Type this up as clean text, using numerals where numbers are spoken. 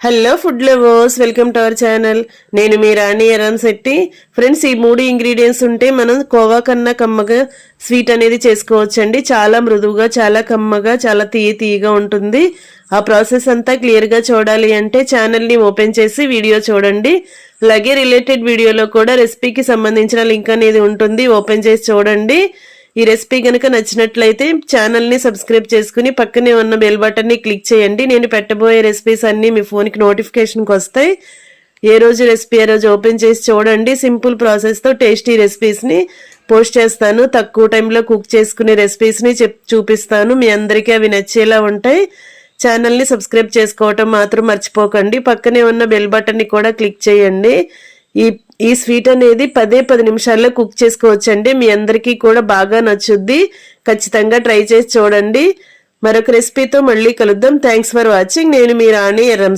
Hello food lovers, welcome to our channel. నేను మీ రాణి Erramsetti. Friends, ఈ 3 ingredients ఉంటే మనం కోవా కన్నా కమ్మగా స్వీట్ అనేది చేసుకోవచ్చండి. చాలా మృదువుగా, చాలా కమ్మగా, చాలా తీయగా ఉంటుంది. ఆ ప్రాసెస్ అంతా క్లియర్గా చూడాలి అంటే ఛానల్ని ఓపెన్ చేసి వీడియో చూడండి. అలాగే రిలేటెడ్ వీడియోలో కూడా రెసిపీకి సంబంధించిన లింక్ అనేది ఉంటుంది, ఓపెన్ చేసి చూడండి. ఈ రెసిపీ కనుక నచ్చినట్లయితే ఛానల్ని సబ్స్క్రైబ్ చేసుకుని పక్కనే ఉన్న బెల్ బటన్ని క్లిక్ చేయండి. నేను పెట్టబోయే రెసిపీస్ అన్నీ మీ ఫోన్కి నోటిఫికేషన్కి వస్తాయి. ఏ రోజు రెసిపీ ఆ రోజు ఓపెన్ చేసి చూడండి. సింపుల్ ప్రాసెస్తో టేస్టీ రెసిపీస్ని పోస్ట్ చేస్తాను. తక్కువ టైంలో కుక్ చేసుకునే రెసిపీస్ని చూపిస్తాను. మీ అందరికీ అవి నచ్చేలా ఉంటాయి. ఛానల్ని సబ్స్క్రైబ్ చేసుకోవటం మాత్రం మర్చిపోకండి. పక్కనే ఉన్న బెల్ బటన్ని కూడా క్లిక్ చేయండి. ఈ స్వీట్ అనేది 10 నిమిషాల్లో కుక్ చేసుకోవచ్చండి. మీ అందరికీ కూడా బాగా నచ్చుద్ది. ఖచ్చితంగా ట్రై చేసి చూడండి. మరొక రెసిపీతో మళ్ళీ కలుద్దాం. Thanks for watching. నేను మీ రాణి ఎర్రం.